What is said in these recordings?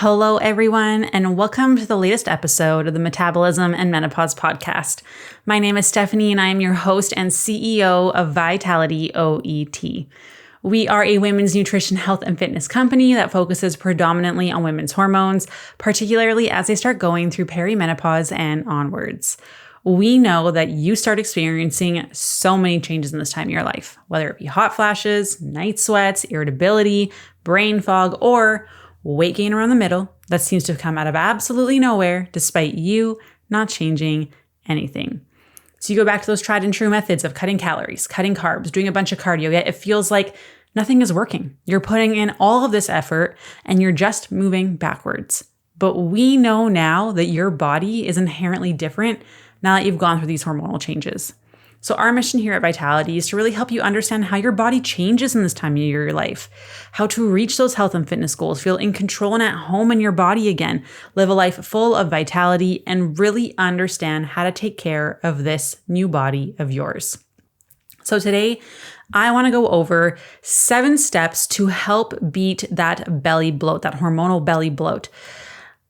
Hello, everyone, and welcome to the latest episode of the Metabolism and Menopause podcast. My name is Stephanie, and I am your host and CEO of Vitality OET. We are a women's nutrition, health, and fitness company that focuses predominantly on women's hormones, particularly as they start going through perimenopause and onwards. We know that you start experiencing so many changes in this time of your life, whether it be hot flashes, night sweats, irritability, brain fog, or weight gain around the middle that seems to have come out of absolutely nowhere despite you not changing anything. So you go back to those tried and true methods of cutting calories, cutting carbs, doing a bunch of cardio, yet it feels like nothing is working. You're putting in all of this effort and you're just moving backwards. But we know now that your body is inherently different now that you've gone through these hormonal changes. So our mission here at Vitality is to really help you understand how your body changes in this time of your life, how to reach those health and fitness goals, feel in control and at home in your body again, live a life full of vitality, and really understand how to take care of this new body of yours. So today, I want to go over 7 steps to help beat that belly bloat, that hormonal belly bloat.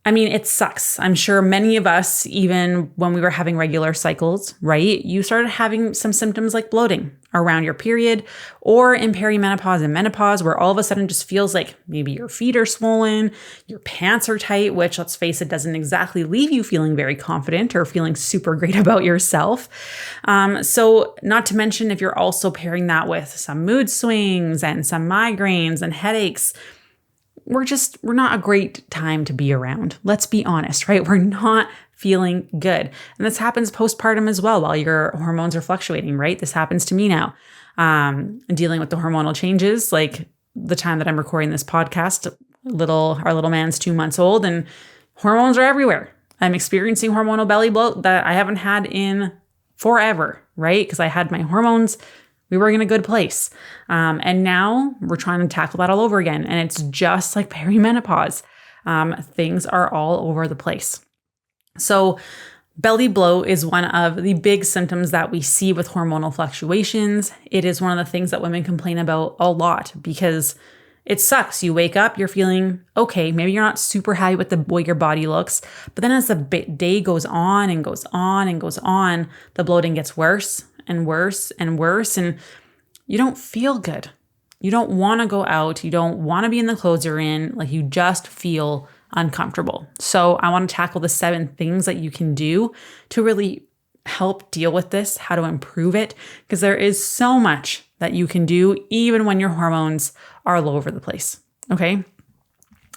I mean, it sucks. I'm sure many of us, even when we were having regular cycles, right? You started having some symptoms like bloating around your period or in perimenopause and menopause, where all of a sudden just feels like maybe your feet are swollen, your pants are tight, which let's face it, doesn't exactly leave you feeling very confident or feeling super great about yourself. So not to mention if you're also pairing that with some mood swings and some migraines and headaches, we're not a great time to be around. Let's be honest, right? We're not feeling good. And this happens postpartum as well while your hormones are fluctuating, right? This happens to me now. Dealing with the hormonal changes, like the time that I'm recording this podcast, our little man's 2 months old and hormones are everywhere. I'm experiencing hormonal belly bloat that I haven't had in forever, right? Because I had my hormones. We were in a good place. And now we're trying to tackle that all over again. And it's just like perimenopause. Things are all over the place. So belly bloat is one of the big symptoms that we see with hormonal fluctuations. It is one of the things that women complain about a lot because it sucks. You wake up, you're feeling okay. Maybe you're not super happy with the way your body looks. But then as the day goes on and goes on and goes on, the bloating gets worse and worse and worse, and you don't feel good. You don't want to go out. You don't want to be in the clothes you're in. Like you just feel uncomfortable. So I want to tackle the 7 things that you can do to really help deal with this, how to improve it, because there is so much that you can do even when your hormones are all over the place. Okay.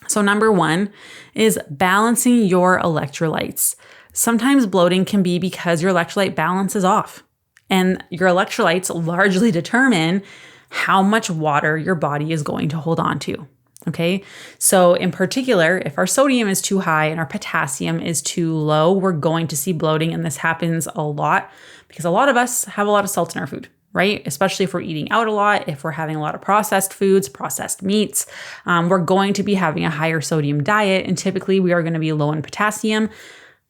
So number 1 is balancing your electrolytes. Sometimes bloating can be because your electrolyte balance is off. And your electrolytes largely determine how much water your body is going to hold on to. Okay. So in particular, if our sodium is too high and our potassium is too low, we're going to see bloating. And this happens a lot because a lot of us have a lot of salt in our food, right? Especially if we're eating out a lot, if we're having a lot of processed foods, processed meats, we're going to be having a higher sodium diet. And typically we are going to be low in potassium.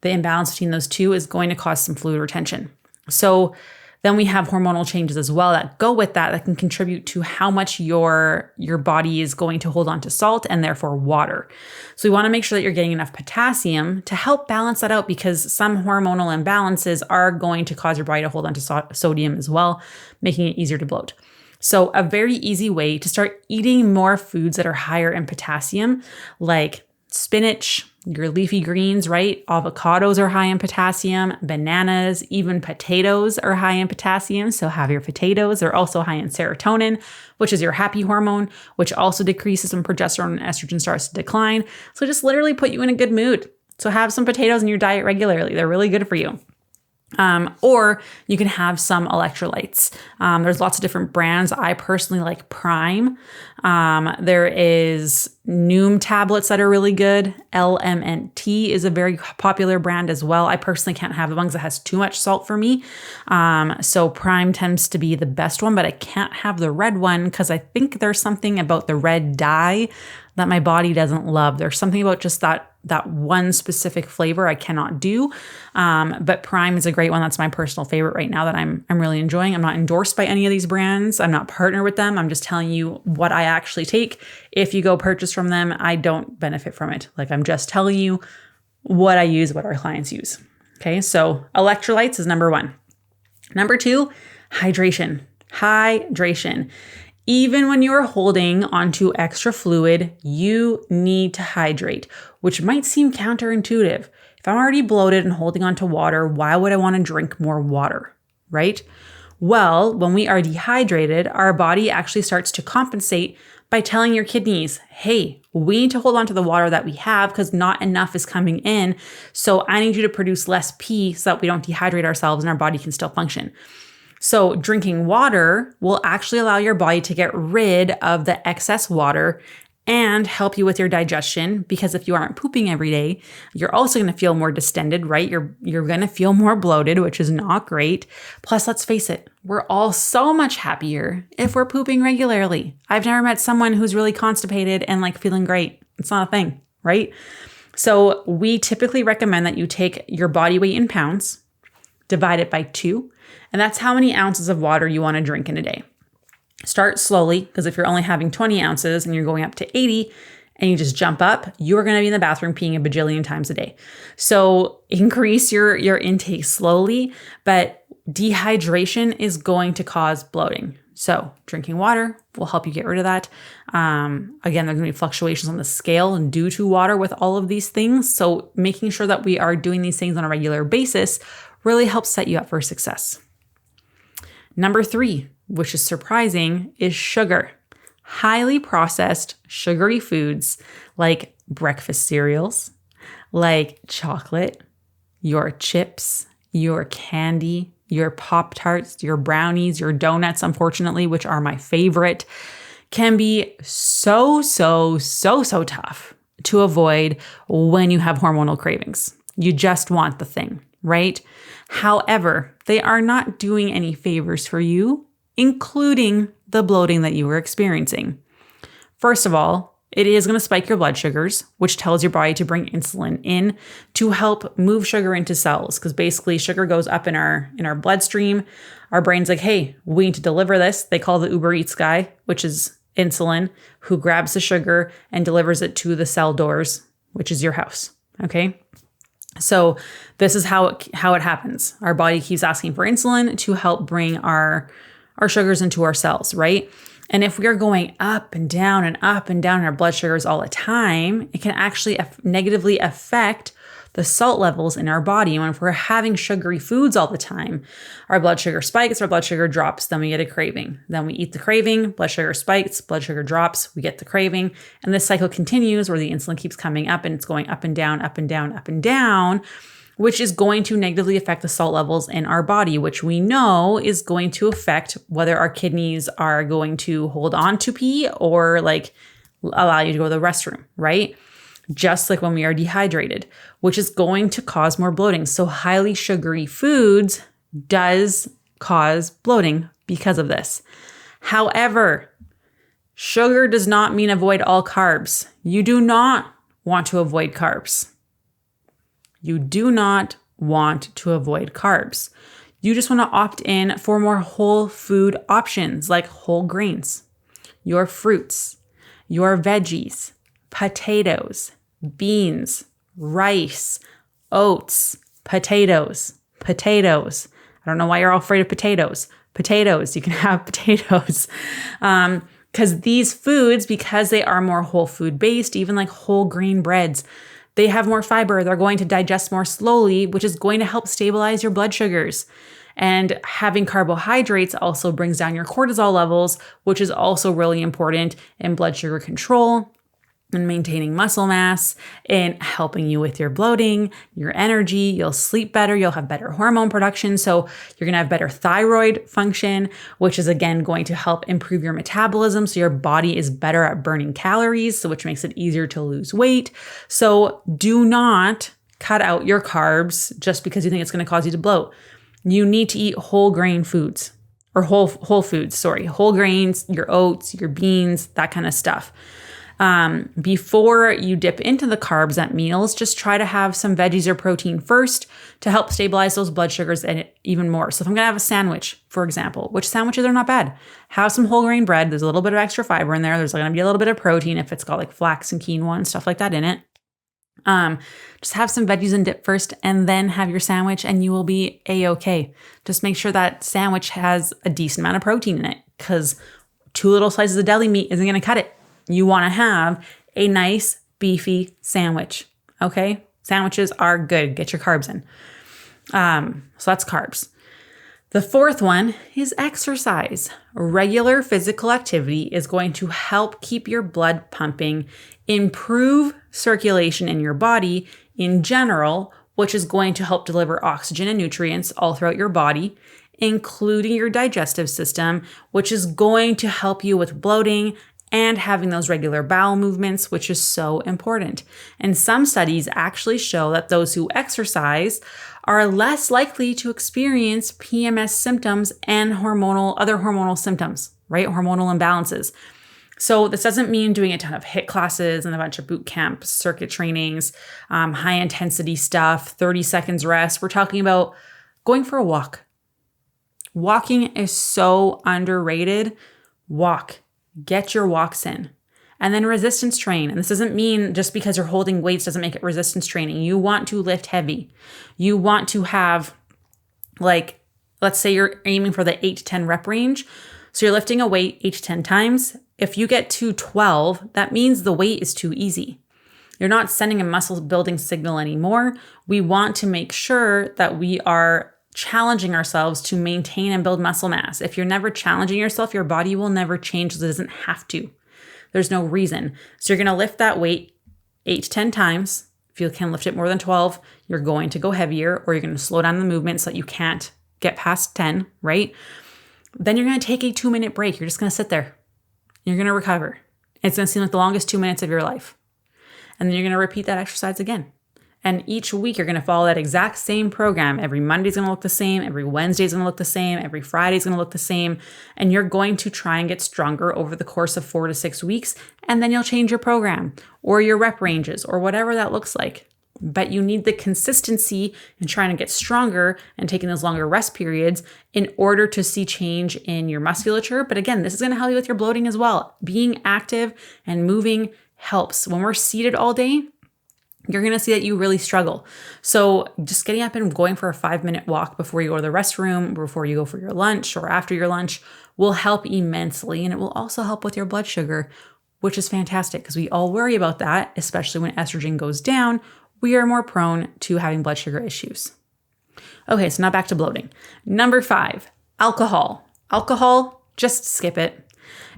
The imbalance between those two is going to cause some fluid retention. So then we have hormonal changes as well that go with that can contribute to how much your body is going to hold on to salt and therefore water. So we want to make sure that you're getting enough potassium to help balance that out because some hormonal imbalances are going to cause your body to hold on to sodium as well, making it easier to bloat. So a very easy way to start eating more foods that are higher in potassium, like spinach, your leafy greens, right? Avocados are high in potassium, bananas, even potatoes are high in potassium. So have your potatoes. They're also high in serotonin, which is your happy hormone, which also decreases when progesterone and estrogen starts to decline. So just literally put you in a good mood. So have some potatoes in your diet regularly. They're really good for you. Or you can have some electrolytes. There's lots of different brands. I personally like Prime. There is Noom tablets that are really good. LMNT is a very popular brand as well. I personally can't have the ones that has too much salt for me. So Prime tends to be the best one, but I can't have the red one because I think there's something about the red dye that my body doesn't love. There's something about just that one specific flavor I cannot do. But Prime is a great one. That's my personal favorite right now that I'm really enjoying. I'm not endorsed by any of these brands. I'm not partnered with them. I'm just telling you what I actually take. If you go purchase from them, I don't benefit from it. Like, I'm just telling you what I use, what our clients use. Okay, so electrolytes is number 1. Number 2, hydration. Hydration. Even when you're holding onto extra fluid, you need to hydrate, which might seem counterintuitive. If I'm already bloated and holding onto water, why would I want to drink more water, right? Well, when we are dehydrated, our body actually starts to compensate by telling your kidneys, hey, we need to hold on to the water that we have because not enough is coming in. So I need you to produce less pee so that we don't dehydrate ourselves and our body can still function. So drinking water will actually allow your body to get rid of the excess water and help you with your digestion, because if you aren't pooping every day, you're also going to feel more distended, right? You're going to feel more bloated, which is not great. Plus, let's face it, we're all so much happier if we're pooping regularly. I've never met someone who's really constipated and like feeling great. It's not a thing, right? So we typically recommend that you take your body weight in pounds, divide it by 2, and that's how many ounces of water you want to drink in a day. Start slowly, because if you're only having 20 ounces and you're going up to 80 and you just jump up, you are going to be in the bathroom peeing a bajillion times a day. So increase your intake slowly, but dehydration is going to cause bloating. So drinking water will help you get rid of that. Again, there's going to be fluctuations on the scale and due to water with all of these things. So making sure that we are doing these things on a regular basis really helps set you up for success. Number 3, which is surprising, is sugar. Highly processed sugary foods like breakfast cereals, like chocolate, your chips, your candy, your Pop-Tarts, your brownies, your donuts, unfortunately, which are my favorite, can be so tough to avoid when you have hormonal cravings. You just want the thing, right? However, they are not doing any favors for you, including the bloating that you were experiencing. First of all, it is going to spike your blood sugars, which tells your body to bring insulin in to help move sugar into cells, because basically sugar goes up in our bloodstream. Our brain's like, hey, we need to deliver this. They call the Uber Eats guy, which is insulin, who grabs the sugar and delivers it to the cell doors, which is your house. Okay. So this is how it happens. Our body keeps asking for insulin to help bring our sugars into our cells, right? And if we are going up and down in our blood sugars all the time, it can actually negatively affect the salt levels in our body. And if we're having sugary foods all the time, our blood sugar spikes, our blood sugar drops, then we get a craving. Then we eat the craving, blood sugar spikes, blood sugar drops, we get the craving. And this cycle continues where the insulin keeps coming up and it's going up and down, up and down, up and down, which is going to negatively affect the salt levels in our body, which we know is going to affect whether our kidneys are going to hold on to pee or like allow you to go to the restroom, right? Just like when we are dehydrated, which is going to cause more bloating. So highly sugary foods does cause bloating because of this. However, sugar does not mean avoid all carbs. You do not want to avoid carbs. You do not want to avoid carbs. You just want to opt in for more whole food options like whole grains, your fruits, your veggies, potatoes, beans, rice, oats, potatoes. I don't know why you're all afraid of potatoes. You can have potatoes. Because these foods, because they are more whole food based, even like whole grain breads, they have more fiber. They're going to digest more slowly, which is going to help stabilize your blood sugars. And having carbohydrates also brings down your cortisol levels, which is also really important in blood sugar control and maintaining muscle mass and helping you with your bloating, your energy. You'll sleep better. You'll have better hormone production. So you're going to have better thyroid function, which is again going to help improve your metabolism. So your body is better at burning calories, so which makes it easier to lose weight. So do not cut out your carbs just because you think it's going to cause you to bloat. You need to eat whole grain foods or whole foods, whole grains, your oats, your beans, that kind of stuff. Before you dip into the carbs at meals, just try to have some veggies or protein first to help stabilize those blood sugars and even more. So if I'm going to have a sandwich, for example, which sandwiches are not bad, have some whole grain bread. There's a little bit of extra fiber in there. There's going to be a little bit of protein if it's got like flax and quinoa and stuff like that in it. Just have some veggies and dip first and then have your sandwich and you will be a-okay. Just make sure that sandwich has a decent amount of protein in it because 2 little slices of deli meat isn't going to cut it. You want to have a nice beefy sandwich. Okay. Sandwiches are good. Get your carbs in. So that's carbs. The fourth one is exercise. Regular physical activity is going to help keep your blood pumping, improve circulation in your body in general, which is going to help deliver oxygen and nutrients all throughout your body, including your digestive system, which is going to help you with bloating and having those regular bowel movements, which is so important. And some studies actually show that those who exercise are less likely to experience PMS symptoms and other hormonal symptoms, right? Hormonal imbalances. So this doesn't mean doing a ton of HIIT classes and a bunch of boot camp circuit trainings, high intensity stuff, 30 seconds rest. We're talking about going for a walk. Walking is so underrated. Walk. Get your walks in. And then resistance train. And this doesn't mean just because you're holding weights doesn't make it resistance training. You want to lift heavy. You want to have, like, let's say you're aiming for the 8 to 10 rep range. So you're lifting a weight 8 to 10 times. If you get to 12, that means the weight is too easy. You're not sending a muscle building signal anymore. We want to make sure that we are challenging ourselves to maintain and build muscle mass. If you're never challenging yourself, your body will never change. It doesn't have to. There's no reason. So you're going to lift that weight 8 to 10 times. If you can lift it more than 12, you're going to go heavier or you're going to slow down the movement so that you can't get past 10, right? Then you're going to take a 2-minute break. You're just going to sit there. You're going to recover. It's going to seem like the longest 2 minutes of your life. And then you're going to repeat that exercise again. And each week you're going to follow that exact same program. Every Monday's going to look the same. Every Wednesday's going to look the same. Every Friday's going to look the same. And you're going to try and get stronger over the course of 4 to 6 weeks. And then you'll change your program or your rep ranges or whatever that looks like. But you need the consistency in trying to get stronger and taking those longer rest periods in order to see change in your musculature. But again, this is going to help you with your bloating as well. Being active and moving helps. When we're seated all day, you're going to see that you really struggle. So just getting up and going for a 5-minute walk before you go to the restroom, before you go for your lunch or after your lunch will help immensely. And it will also help with your blood sugar, which is fantastic because we all worry about that, especially when estrogen goes down. We are more prone to having blood sugar issues. Okay, so now back to bloating. Number 5, alcohol. Alcohol, just skip it.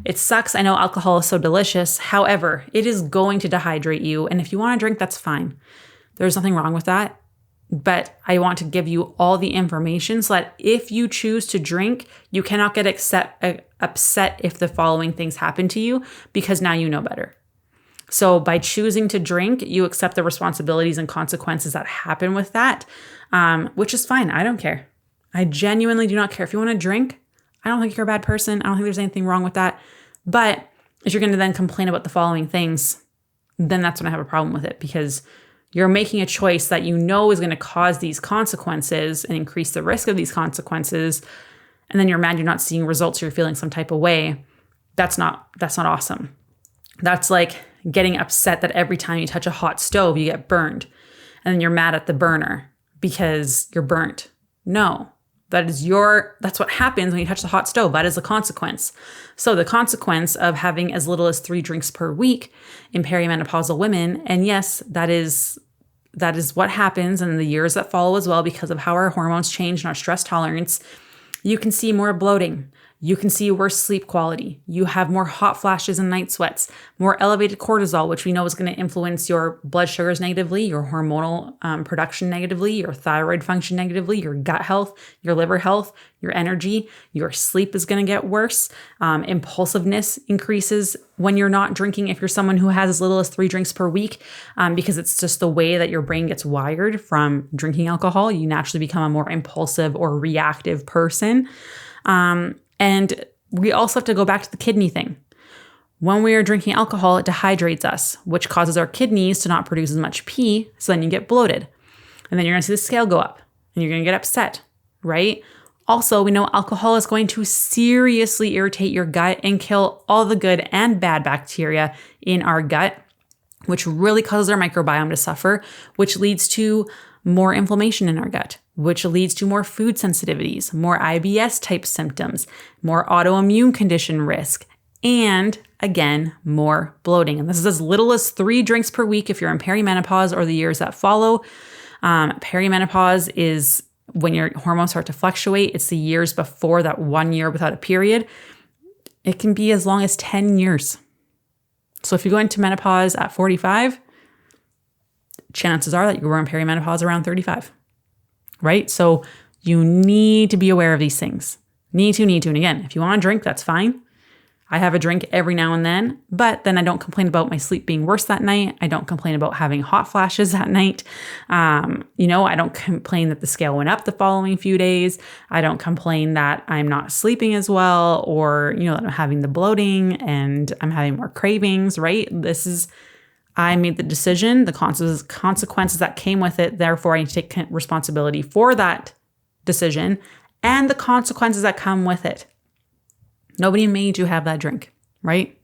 It sucks. I know alcohol is so delicious. However, it is going to dehydrate you. And if you want to drink, that's fine. There's nothing wrong with that. But I want to give you all the information so that if you choose to drink, you cannot get upset if the following things happen to you because now you know better. So by choosing to drink, you accept the responsibilities and consequences that happen with that, which is fine. I don't care. I genuinely do not care. If you want to drink, I don't think you're a bad person. I don't think there's anything wrong with that. But if you're going to then complain about the following things, then that's when I have a problem with it because you're making a choice that you know is going to cause these consequences and increase the risk of these consequences. And then you're mad you're not seeing results or you're feeling some type of way. That's not awesome. That's like getting upset that every time you touch a hot stove, you get burned. And then you're mad at the burner because you're burnt. No. That's what happens when you touch the hot stove. That is the consequence. So the consequence of having as little as 3 drinks per week in perimenopausal women, and yes, that is what happens in the years that follow as well because of how our hormones change and our stress tolerance, you can see more bloating. You can see worse sleep quality. You have more hot flashes and night sweats, more elevated cortisol, which we know is going to influence your blood sugars negatively, your hormonal production negatively, your thyroid function negatively, your gut health, your liver health, your energy. Your sleep is going to get worse. Impulsiveness increases when you're not drinking. If you're someone who has as little as 3 drinks per week, because it's just the way that your brain gets wired from drinking alcohol, you naturally become a more impulsive or reactive person. And we also have to go back to the kidney thing. When we are drinking alcohol, it dehydrates us, which causes our kidneys to not produce as much pee. So then you get bloated. And then you're going to see the scale go up and you're going to get upset, right? Also, we know alcohol is going to seriously irritate your gut and kill all the good and bad bacteria in our gut, which really causes our microbiome to suffer, which leads to more inflammation in our gut, which leads to more food sensitivities, more IBS type symptoms, more autoimmune condition risk, and again, more bloating. And this is as little as 3 drinks per week if you're in perimenopause or the years that follow. Perimenopause is when your hormones start to fluctuate. It's the years before that 1 year without a period. It can be as long as 10 years. So if you go into menopause at 45, chances are that you're in perimenopause around 35, right? So you need to be aware of these things. Need to. And again, if you want to drink, that's fine. I have a drink every now and then, but then I don't complain about my sleep being worse that night. I don't complain about having hot flashes that night. I don't complain that the scale went up the following few days. I don't complain that I'm not sleeping as well, or, that I'm having the bloating and I'm having more cravings, right? I made the decision, the consequences that came with it. Therefore, I need to take responsibility for that decision and the consequences that come with it. Nobody made you have that drink, right?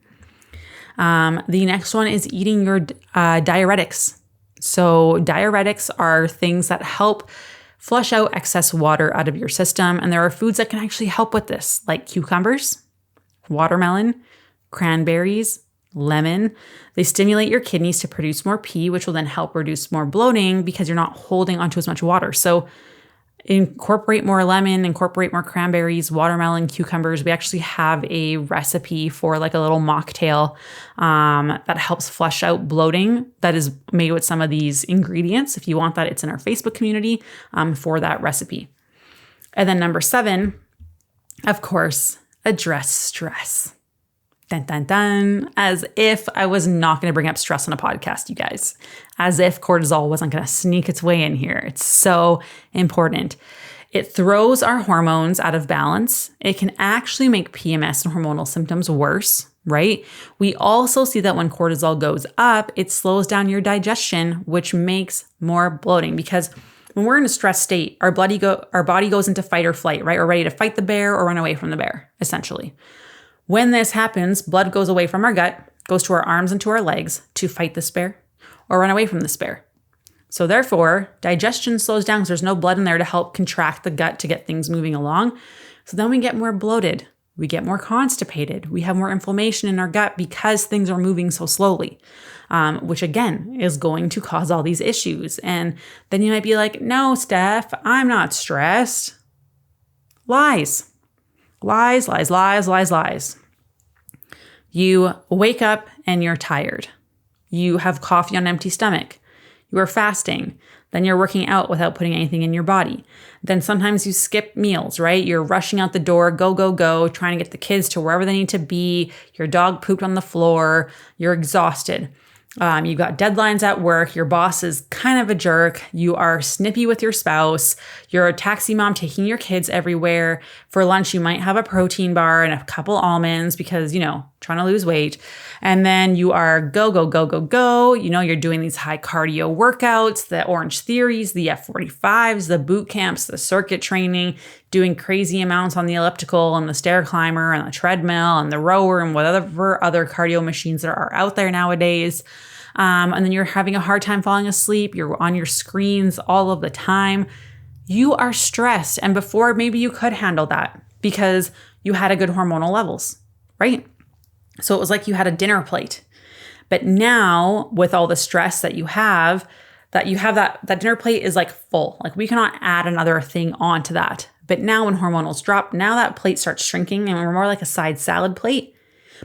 The next one is eating your diuretics. So diuretics are things that help flush out excess water out of your system. And there are foods that can actually help with this, like cucumbers, watermelon, cranberries, lemon. They stimulate your kidneys to produce more pee, which will then help reduce more bloating because you're not holding onto as much water. So incorporate more lemon, incorporate more cranberries, watermelon, cucumbers. We actually have a recipe for like a little mocktail that helps flush out bloating that is made with some of these ingredients. If you want that, it's in our Facebook community for that recipe. And then number 7, of course, address stress. Dun, dun, dun. As if I was not going to bring up stress on a podcast, you guys. As if cortisol wasn't going to sneak its way in here. It's so important. It throws our hormones out of balance. It can actually make PMS and hormonal symptoms worse, right? We also see that when cortisol goes up, it slows down your digestion, which makes more bloating. Because when we're in a stress state, our body goes into fight or flight, right? We're ready to fight the bear or run away from the bear, essentially. When this happens, blood goes away from our gut, goes to our arms and to our legs to fight this bear or run away from this bear. So therefore, digestion slows down because there's no blood in there to help contract the gut to get things moving along. So then we get more bloated. We get more constipated. We have more inflammation in our gut because things are moving so slowly, which again is going to cause all these issues. And then you might be like, no, Steph, I'm not stressed. Lies. Lies. You wake up and you're tired. You have coffee on an empty stomach. You are fasting. Then you're working out without putting anything in your body. Then sometimes you skip meals, right? You're rushing out the door, go, trying to get the kids to wherever they need to be. Your dog pooped on the floor. You're exhausted. You've got deadlines at work. Your boss is kind of a jerk. You are snippy with your spouse. You're a taxi mom taking your kids everywhere. For lunch, you might have a protein bar and a couple almonds because, trying to lose weight. And then you are go. You're doing these high cardio workouts, the Orange Theories, the F45s, the boot camps, the circuit training, doing crazy amounts on the elliptical and the stair climber and the treadmill and the rower and whatever other cardio machines that are out there nowadays. And then you're having a hard time falling asleep. You're on your screens all of the time. You are stressed. And before, maybe you could handle that because you had a good hormonal levels, right? So it was like you had a dinner plate. But now with all the stress that you have that dinner plate is like full. Like we cannot add another thing onto that. But now when hormonals drop, now that plate starts shrinking and we're more like a side salad plate.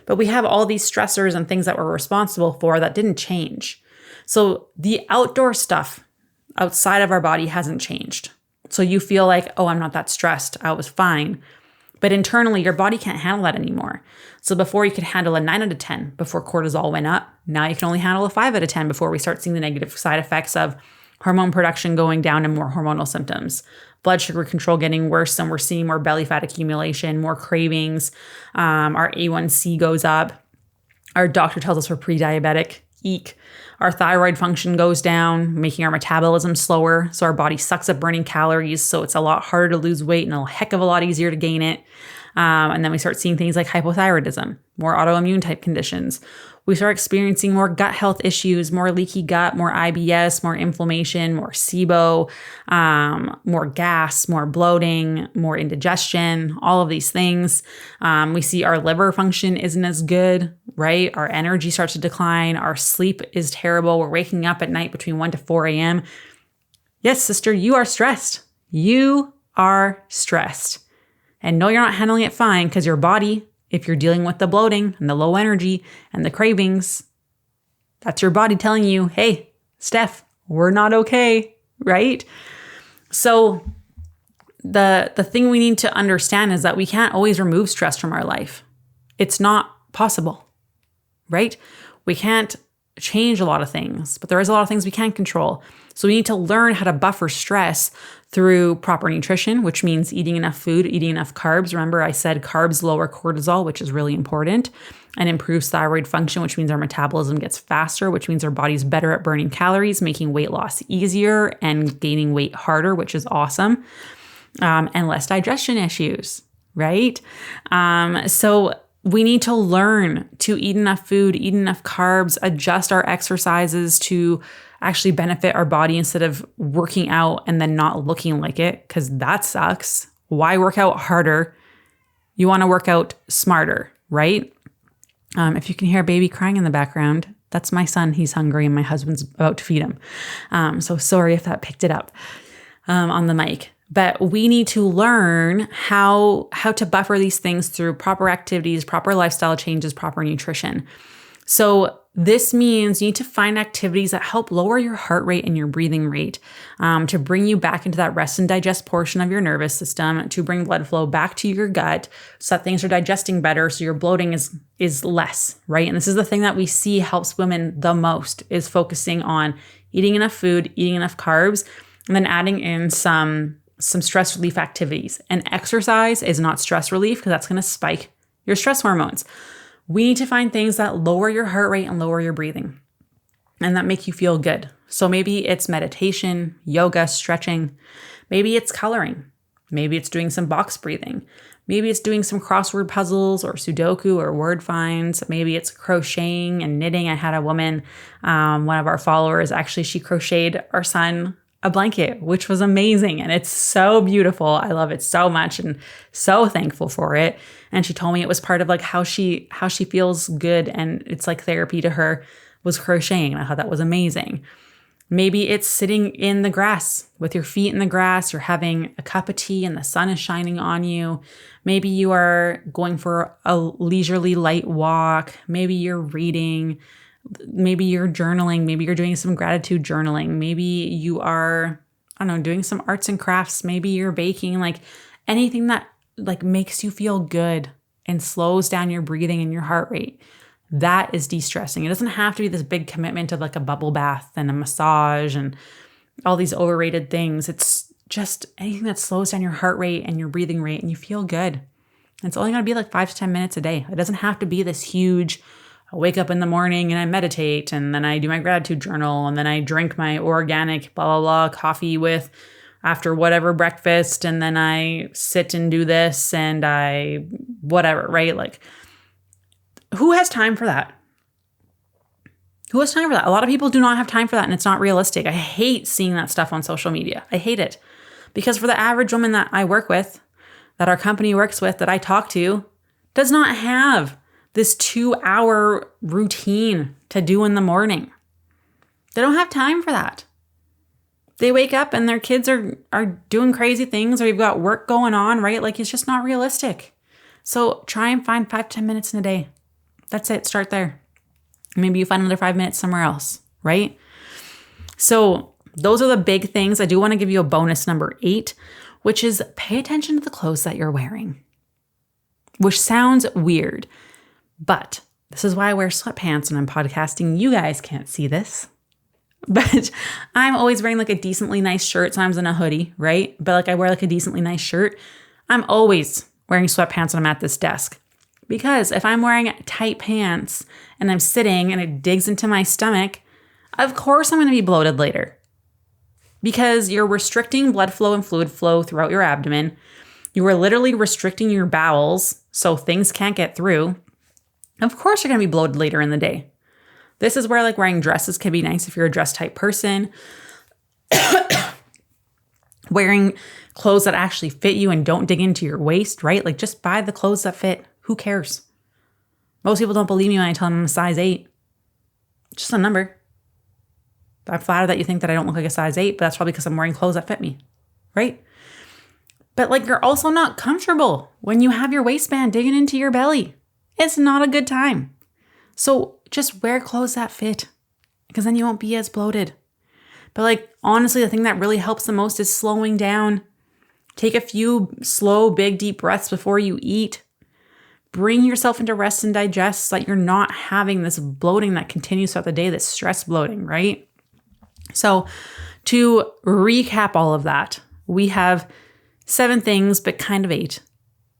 But we have all these stressors and things that we're responsible for that didn't change. So the outdoor stuff outside of our body hasn't changed. So you feel like, oh, I'm not that stressed. I was fine. But internally, your body can't handle that anymore. So before you could handle a 9 out of 10 before cortisol went up, now you can only handle a 5 out of 10 before we start seeing the negative side effects of hormone production going down and more hormonal symptoms. Blood sugar control getting worse, and we're seeing more belly fat accumulation, more cravings. Our A1C goes up. Our doctor tells us we're pre-diabetic. Eek. Our thyroid function goes down, making our metabolism slower. So our body sucks up burning calories. So it's a lot harder to lose weight and a heck of a lot easier to gain it. And then we start seeing things like hypothyroidism, more autoimmune type conditions. We start experiencing more gut health issues, more leaky gut, more IBS, more inflammation, more SIBO, more gas, more bloating, more indigestion, all of these things. We see our liver function isn't as good, right? Our energy starts to decline. Our sleep is terrible. We're waking up at night between 1 to 4 a.m. Yes, sister, you are stressed. You are stressed. And no, you're not handling it fine because your body, if you're dealing with the bloating and the low energy and the cravings, that's your body telling you, hey, Steph, we're not okay, right? So the thing we need to understand is that we can't always remove stress from our life. It's not possible, right? We can't change a lot of things, but there is a lot of things we can't control. So we need to learn how to buffer stress through proper nutrition, which means eating enough food, eating enough carbs. Remember, I said carbs lower cortisol, which is really important, and improves thyroid function, which means our metabolism gets faster, which means our body's better at burning calories, making weight loss easier and gaining weight harder, which is awesome, and less digestion issues, right? So we need to learn to eat enough food, eat enough carbs, adjust our exercises to actually benefit our body instead of working out and then not looking like it, because that sucks. Why work out harder? You want to work out smarter, right? If you can hear a baby crying in the background, that's my son. He's hungry and my husband's about to feed him. So sorry if that picked it up on the mic. But we need to learn how to buffer these things through proper activities, proper lifestyle changes, proper nutrition. So this means you need to find activities that help lower your heart rate and your breathing rate, to bring you back into that rest and digest portion of your nervous system, to bring blood flow back to your gut so that things are digesting better, so your bloating is less, right? And this is the thing that we see helps women the most, is focusing on eating enough food, eating enough carbs, and then adding in some stress relief activities. And exercise is not stress relief because that's going to spike your stress hormones. We need to find things that lower your heart rate and lower your breathing and that make you feel good. So maybe it's meditation, yoga, stretching. Maybe it's coloring. Maybe it's doing some box breathing. Maybe it's doing some crossword puzzles or Sudoku or word finds. Maybe it's crocheting and knitting. I had a woman, one of our followers, actually, she crocheted our son a blanket, which was amazing. And it's so beautiful. I love it so much and so thankful for it. And she told me it was part of like how she feels good. And it's like therapy to her was crocheting. And I thought that was amazing. Maybe it's sitting in the grass with your feet in the grass. You're having a cup of tea and the sun is shining on you. Maybe you are going for a leisurely light walk. Maybe you're reading. Maybe you're journaling. Maybe you're doing some gratitude journaling. Maybe you are, I don't know, doing some arts and crafts. Maybe you're baking, like anything that like makes you feel good and slows down your breathing and your heart rate. That is de-stressing. It doesn't have to be this big commitment of like a bubble bath and a massage and all these overrated things. It's just anything that slows down your heart rate and your breathing rate and you feel good. And it's only going to be like 5 to 10 minutes a day. It doesn't have to be this huge, I wake up in the morning and I meditate and then I do my gratitude journal and then I drink my organic blah, blah, blah coffee with after whatever breakfast. And then I sit and do this and I whatever, right? Like who has time for that? Who has time for that? A lot of people do not have time for that and it's not realistic. I hate seeing that stuff on social media. I hate it because for the average woman that I work with, that our company works with, that I talk to, does not have this 2-hour routine to do in the morning. They don't have time for that. They wake up and their kids are doing crazy things or you've got work going on, right? Like it's just not realistic. So try and find 5 to 10 minutes in a day. That's it. Start there. Maybe you find another 5 minutes somewhere else, right? So those are the big things. I do want to give you a bonus number 8, which is pay attention to the clothes that you're wearing, which sounds weird. But this is why I wear sweatpants when I'm podcasting. You guys can't see this, but I'm always wearing like a decently nice shirt. Sometimes in a hoodie, right? But like I wear like a decently nice shirt. I'm always wearing sweatpants when I'm at this desk. Because if I'm wearing tight pants and I'm sitting and it digs into my stomach, of course I'm going to be bloated later. Because you're restricting blood flow and fluid flow throughout your abdomen. You are literally restricting your bowels so things can't get through. Of course you're going to be bloated later in the day. This is where like wearing dresses can be nice if you're a dress type person. Wearing clothes that actually fit you and don't dig into your waist, right? Like just buy the clothes that fit. Who cares? Most people don't believe me when I tell them I'm a size 8. Just a number. I'm flattered that you think that I don't look like a size 8, but that's probably because I'm wearing clothes that fit me, right? But like you're also not comfortable when you have your waistband digging into your belly. It's not a good time. So just wear clothes that fit because then you won't be as bloated. But like, honestly, the thing that really helps the most is slowing down. Take a few slow, big, deep breaths before you eat. Bring yourself into rest and digest so that you're not having this bloating that continues throughout the day, this stress bloating, right? So to recap all of that, we have 7 things, but kind of 8,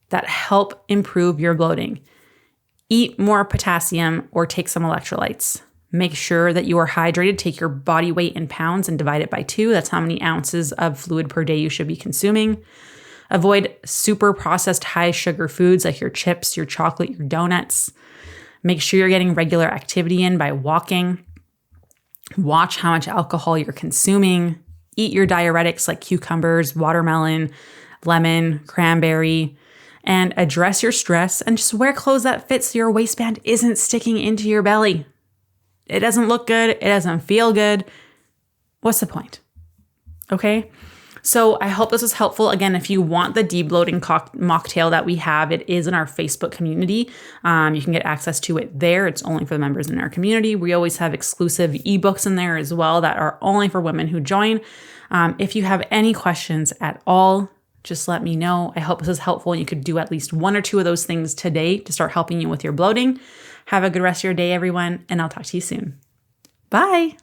that help improve your bloating. Eat more potassium or take some electrolytes. Make sure that you are hydrated. Take your body weight in pounds and divide it by 2. That's how many ounces of fluid per day you should be consuming. Avoid super processed high sugar foods like your chips, your chocolate, your donuts. Make sure you're getting regular activity in by walking. Watch how much alcohol you're consuming. Eat your diuretics like cucumbers, watermelon, lemon, cranberry, and address your stress and just wear clothes that fit so your waistband isn't sticking into your belly. It doesn't look good. It doesn't feel good. What's the point? Okay. So I hope this was helpful. Again, if you want the debloating mocktail that we have, it is in our Facebook community. You can get access to it there. It's only for the members in our community. We always have exclusive ebooks in there as well that are only for women who join. If you have any questions at all, just let me know. I hope this is helpful and you could do at least 1 or 2 of those things today to start helping you with your bloating. Have a good rest of your day, everyone, and I'll talk to you soon. Bye.